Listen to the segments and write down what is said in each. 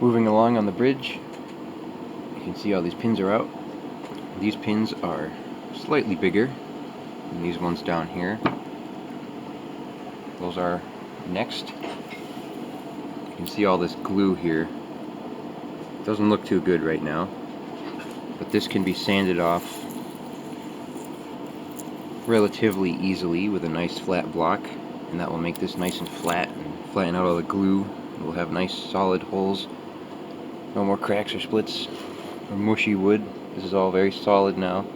Moving along on the bridge, you can see all these pins are out. These pins are slightly bigger than these ones down here. Those are next. You can see all this glue here. Doesn't look too good right now, but this can be sanded off relatively easily with a nice flat block, and that will make this nice and flat and flatten out all the glue. We'll have nice solid holes. No more cracks or splits or mushy wood. This is all very solid now.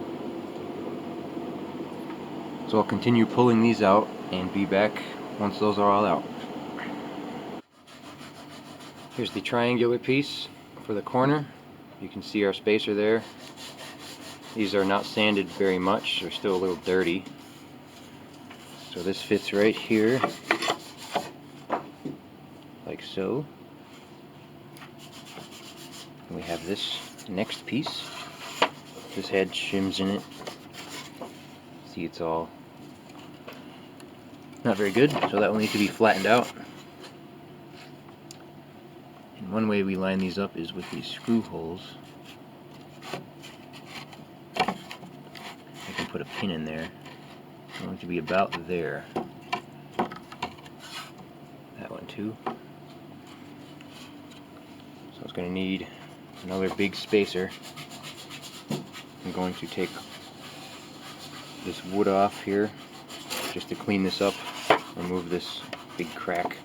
So I'll continue pulling these out and be back once those are all out. Here's the triangular piece for the corner. You can see our spacer there. These are not sanded very much, they're still a little dirty. So this fits right here, like so. We have this next piece. This had shims in it. See, it's all not very good, so that will need to be flattened out. And one way we line these up is with these screw holes. I can put a pin in there. It's going to be about there. That one too. So it's going to need another big spacer. I'm going to take this wood off here just to clean this up, remove this big crack.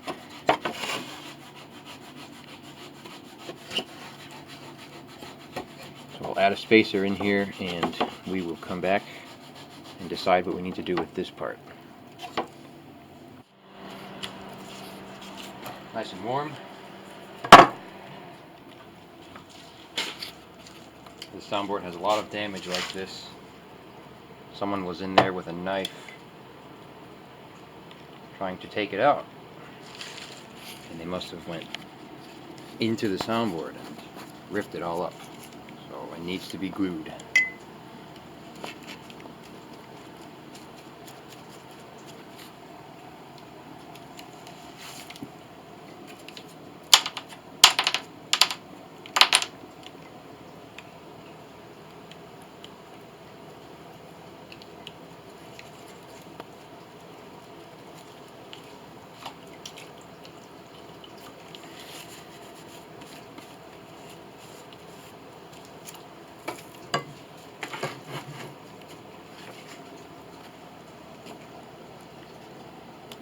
So I'll add a spacer in here and we will come back and decide what we need to do with this part. Nice and warm. The soundboard has a lot of damage like this. Someone was in there with a knife trying to take it out, and they must have went into the soundboard and ripped it all up. So it needs to be glued.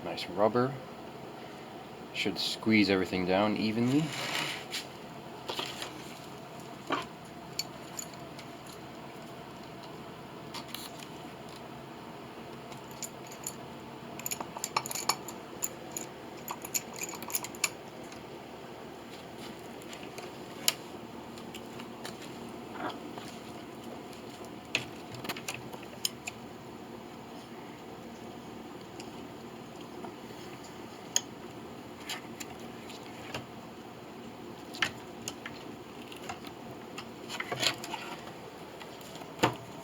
Nice rubber. Should squeeze everything down evenly.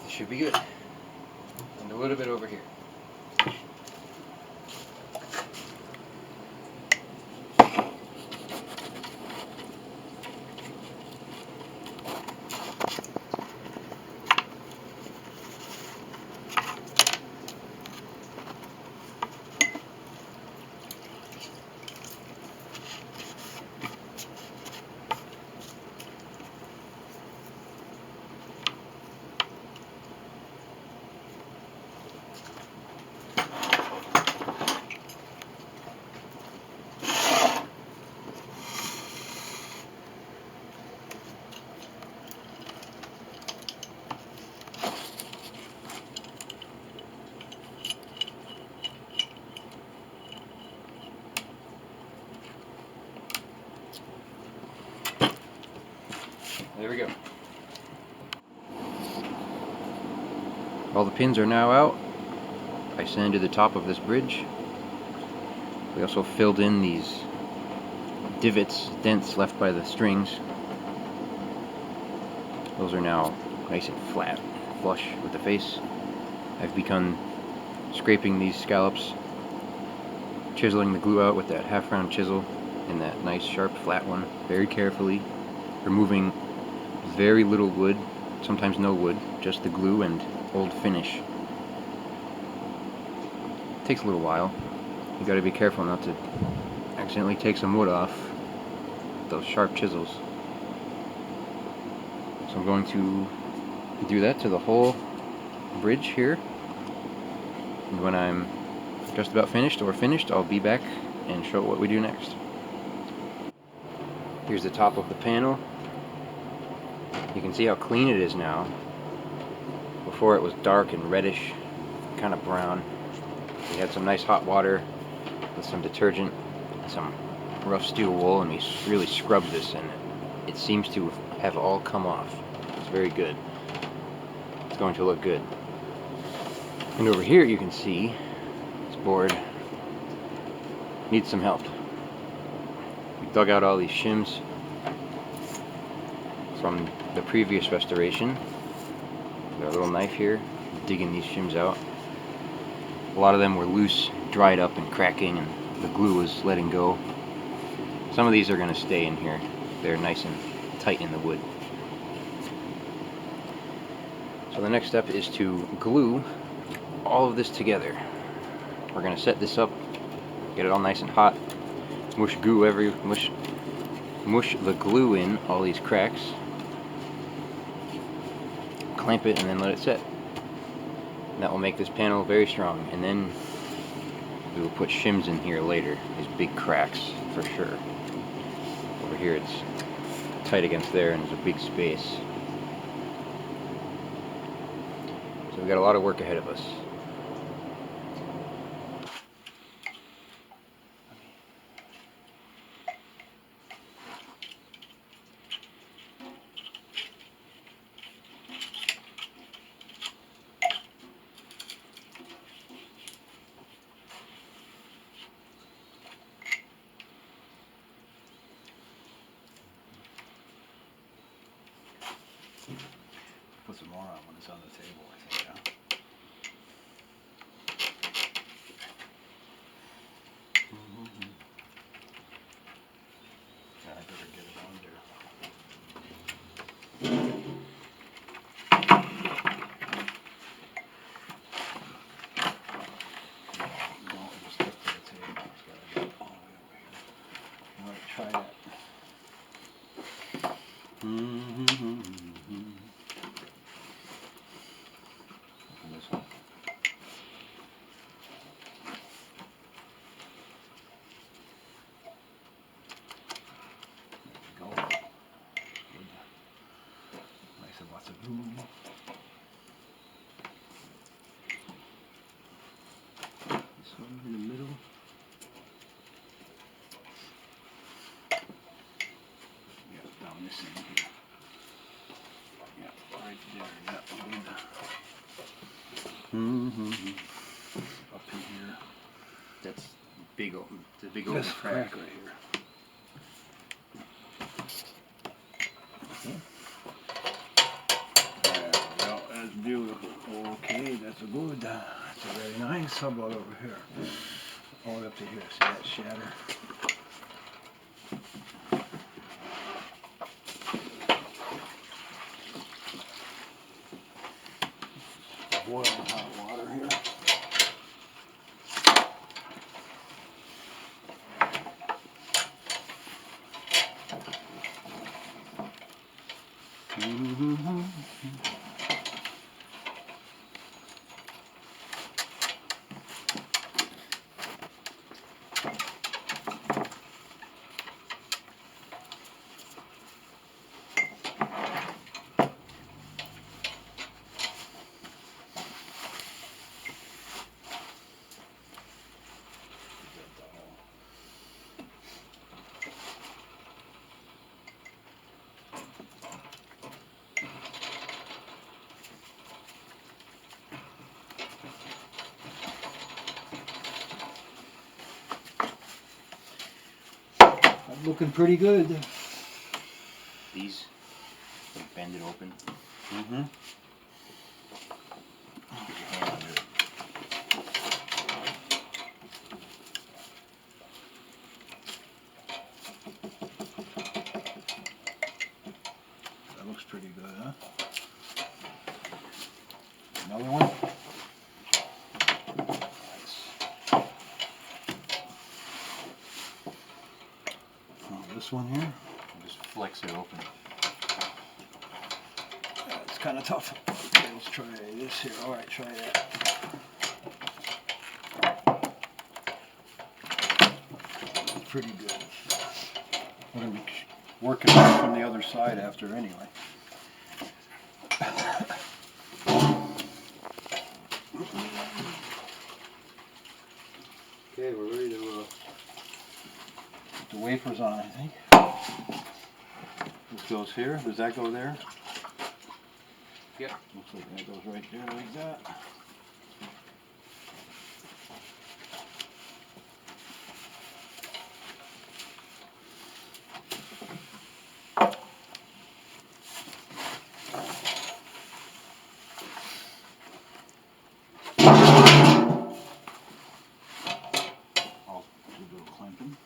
Should be good. And a little bit over here. There we go. All the pins are now out. I sanded the top of this bridge. We also filled in these divots, dents left by the strings. Those are now nice and flat, flush with the face. I've begun scraping these scallops, chiseling the glue out with that half-round chisel. in that nice sharp flat one very carefully, removing very little wood, sometimes no wood, just the glue and old finish. It takes a little while. You gotta be careful not to accidentally take some wood off with those sharp chisels. So I'm going to do that to the whole bridge here, and when I'm just about finished or finished, I'll be back and show what we do next. Here's the top of the panel. You can see how clean it is now. Before it was dark and reddish, kind of brown. We had some nice hot water with some detergent, some rough steel wool, and we really scrubbed this, and it seems to have all come off. It's very good. It's going to look good. And over here you can see this board needs some help. We dug out all these shims from the previous restoration. Got a little knife here, digging these shims out. A lot of them were loose, dried up and cracking, and the glue was letting go. Some of these are going to stay in here. They're nice and tight in the wood. So the next step is to glue all of this together. We're going to set this up, get it all nice and hot, mush the glue in all these cracks, clamp it, and then let it set. And that will make this panel very strong. And then we will put shims in here later, these big cracks for sure. Over here it's tight against there and there's a big space. So we've got a lot of work ahead of us. Put some more on when it's on the table, I think, yeah. Yeah, I better get it on there. No, just stick to the table. It's gotta go all the way over here. All right, try that. Open this one. There we go. Good. Nice and lots of glue. This one in the middle. Yeah, down this end here. Yeah, right there. Yeah, good. Up in here. That's big open. It's a big open This crack. crack right here. There we go. That's beautiful. Okay, that's a good. That's a very nice. How about over here? All the way up to here. See that shatter? Boil hot water here. Looking pretty good. These, bend it open. pretty good, huh? Another one. Oh, this one here. Just flex it open. It's kind of tough. Okay, let's try this here. All right, try that. It's pretty good. We're going to be working from the other side after anyway. Okay, we're ready to put the wafers on, I think. This goes here. Does that go there? Yep. Looks like that goes right there like that. I'll do a little clamping.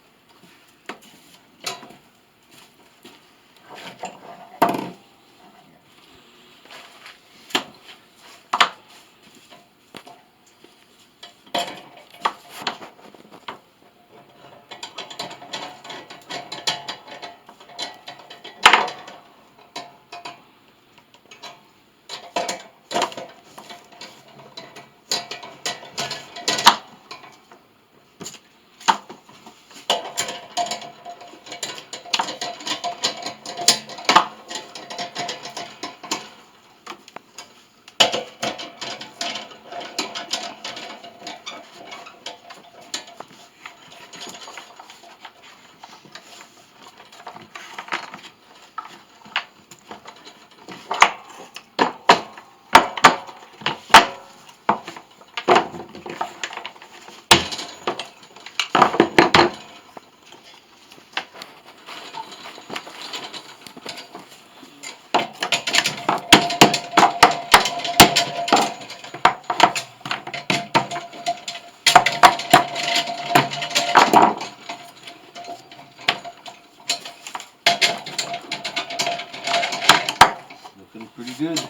Looking pretty good.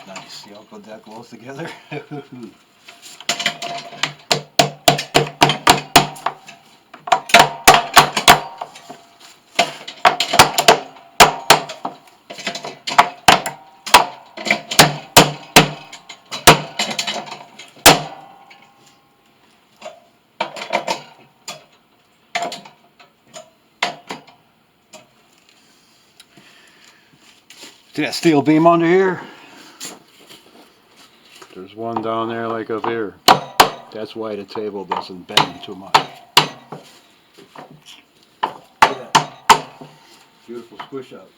Nice. See how good that goes together? See that steel beam under here? There's one down there like up here. That's why the table doesn't bend too much. Look at that. Beautiful squish up.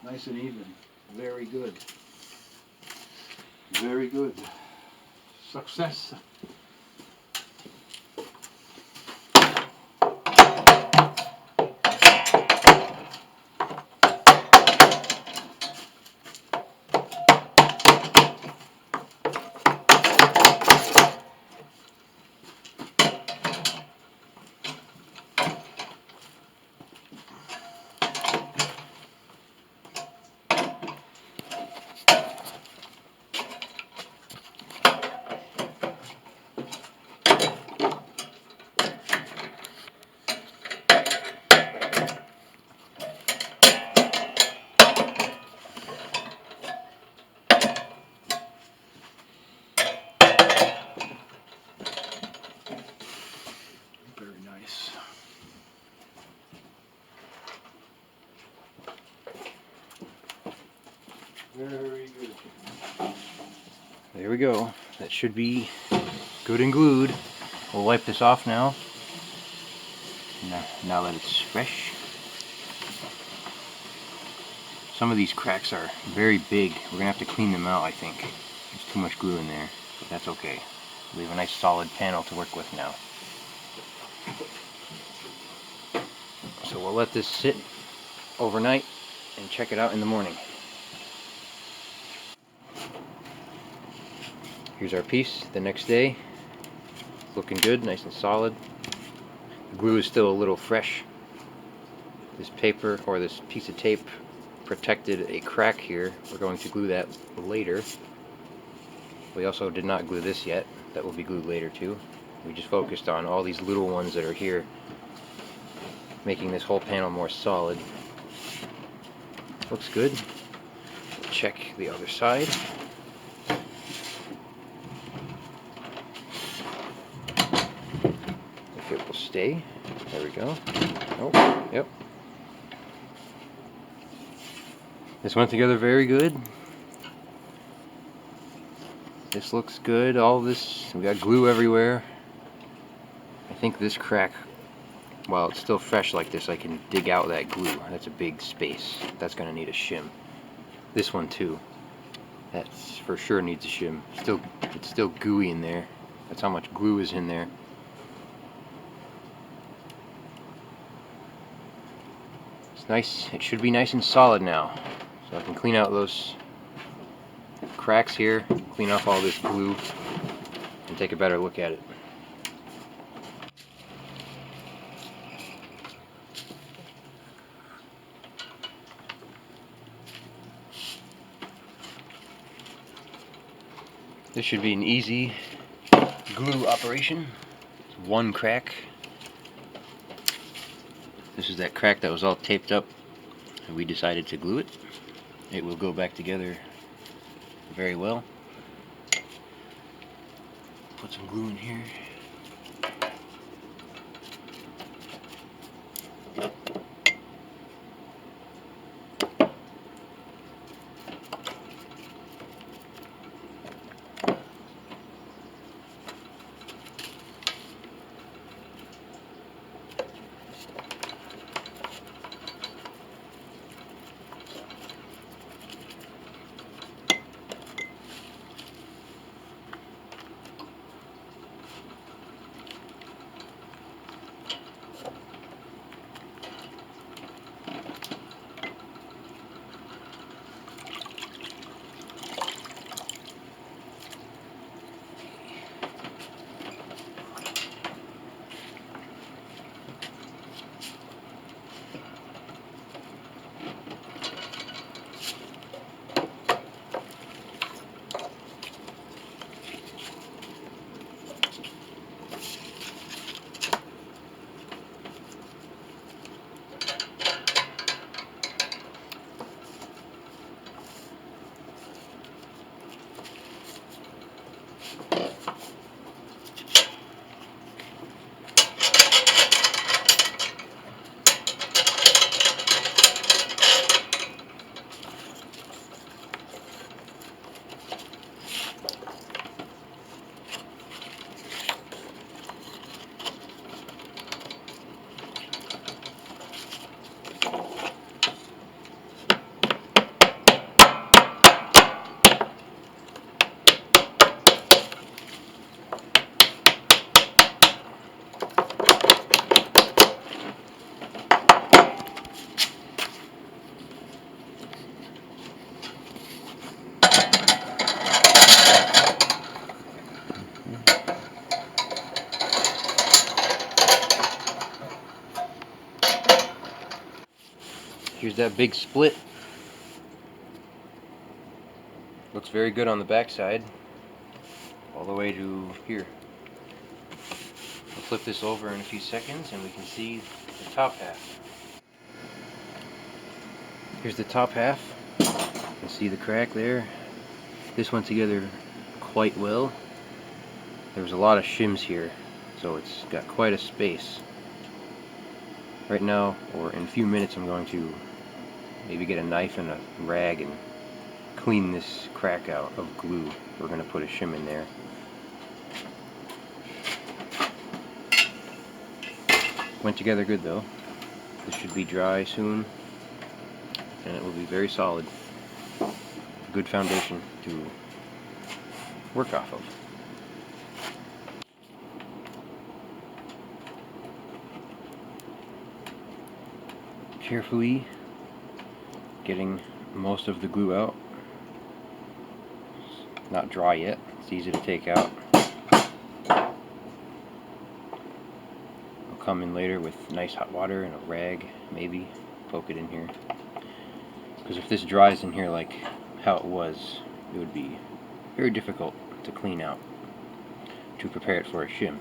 Nice and even. Very good. Very good. Success. Very good. There we go. That should be good and glued. We'll wipe this off now. Now that it's fresh. Some of these cracks are very big. We're gonna have to clean them out, I think. There's too much glue in there, but that's okay. We have a nice solid panel to work with now. So we'll let this sit overnight and check it out in the morning. Here's our piece the next day. It's looking good, nice and solid. The glue is still a little fresh. This paper, or this piece of tape, protected a crack here. We're going to glue that later. We also did not glue this yet. That will be glued later too. We just focused on all these little ones that are here, making this whole panel more solid. Looks good. We'll check the other side. If it will stay. There we go. Oh, yep. This went together very good. This looks good. All this, we got glue everywhere. I think this crack, while it's still fresh like this, I can dig out that glue. That's a big space. That's gonna need a shim. This one too. That's for sure needs a shim. It's still gooey in there. That's how much glue is in there. It's nice. It should be nice and solid now. So I can clean out those cracks here, clean off all this glue, and take a better look at it. This should be an easy glue operation. It's one crack. This is that crack that was all taped up, and we decided to glue it. It will go back together very well. Put some glue in here. Here's that big split. Looks very good on the back side, all the way to here. We'll flip this over in a few seconds and we can see the top half. Here's the top half. You can see the crack there. This went together quite well. There was a lot of shims here, so it's got quite a space. Right now, or in a few minutes, I'm going to maybe get a knife and a rag and clean this crack out of glue. We're going to put a shim in there. Went together good though. This should be dry soon, and it will be very solid. Good foundation to work off of. Carefully getting most of the glue out. It's not dry yet, it's easy to take out. I'll come in later with nice hot water and a rag, maybe poke it in here. Because if this dries in here like how it was, it would be very difficult to clean out to prepare it for a shim.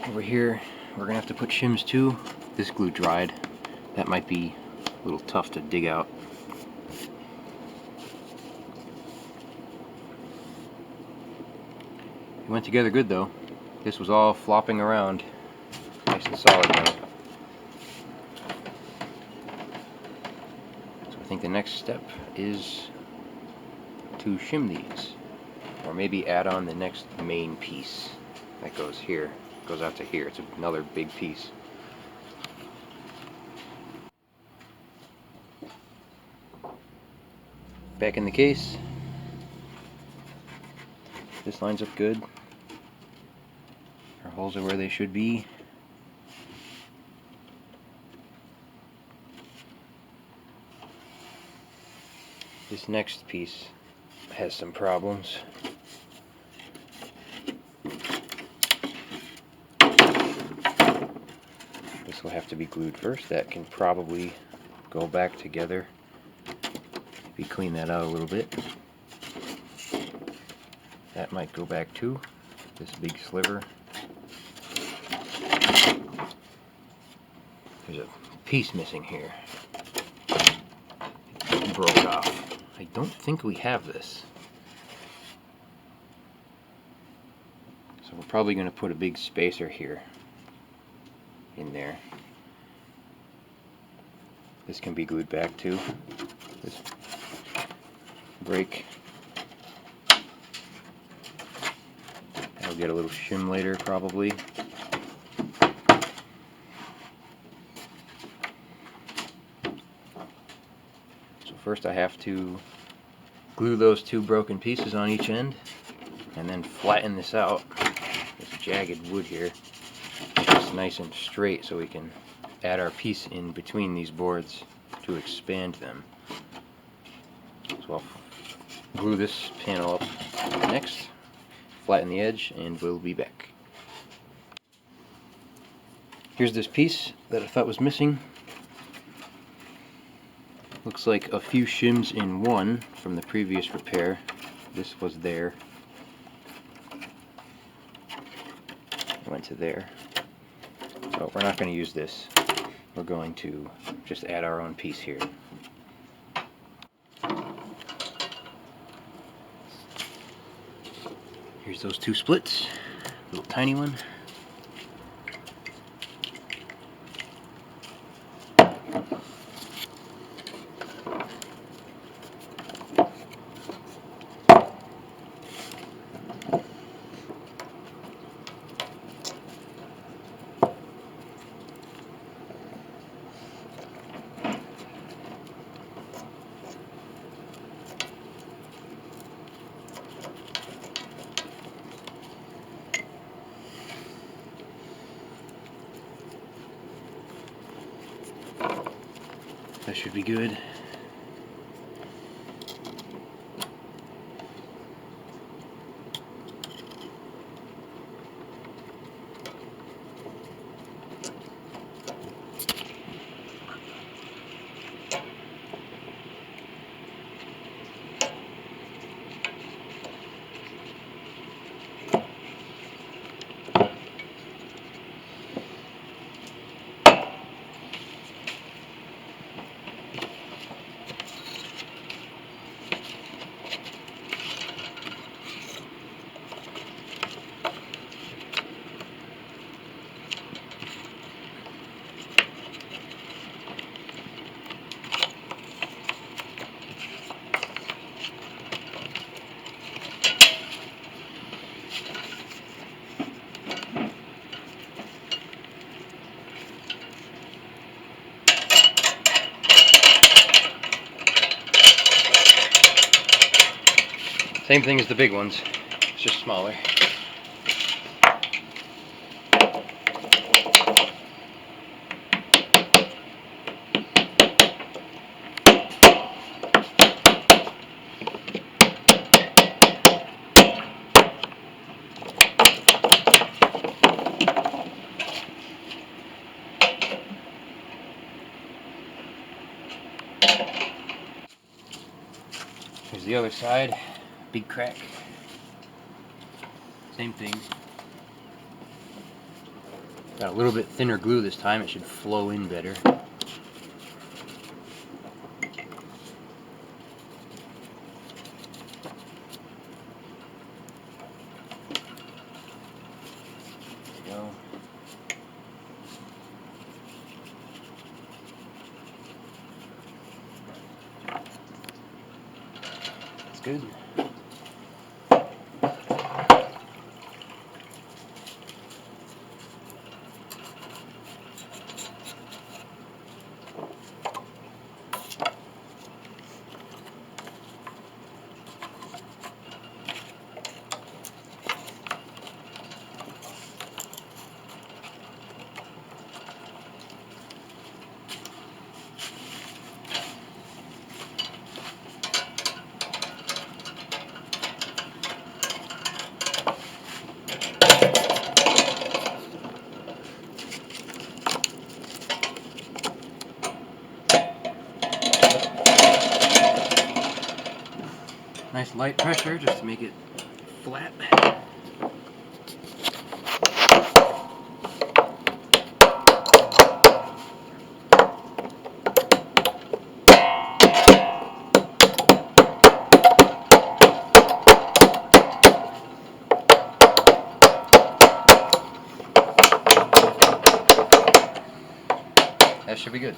Over here, we're gonna have to put shims too. This glue dried. That might be a little tough to dig out. It went together good though. This was all flopping around. Nice and solid now. So I think the next step is to shim these. Or maybe add on the next main piece that goes here. Goes out to here. It's another big piece. Back in the case. This lines up good. Our holes are where they should be. This next piece has some problems. This will have to be glued first. That can probably go back together. Maybe clean that out a little bit. That might go back too. This big sliver. There's a piece missing here. It broke off. I don't think we have this. So we're probably going to put a big spacer here in there. This can be glued back too. This break. I'll get a little shim later probably. So first I have to glue those two broken pieces on each end and then flatten this out, this jagged wood here. It's nice and straight so we can add our piece in between these boards to expand them. So I'll glue this panel up next, flatten the edge, and we'll be back. Here's this piece that I thought was missing. Looks like a few shims in one from the previous repair. This was there. Went to there. So we're not going to use this. We're going to just add our own piece here. Here's those two splits. Little tiny one. That should be good. Same thing as the big ones, it's just smaller. Here's the other side, big crack. Same thing. Got a little bit thinner glue this time, it should flow in better. There we go. That's good. Nice light pressure just to make it flat. That should be good.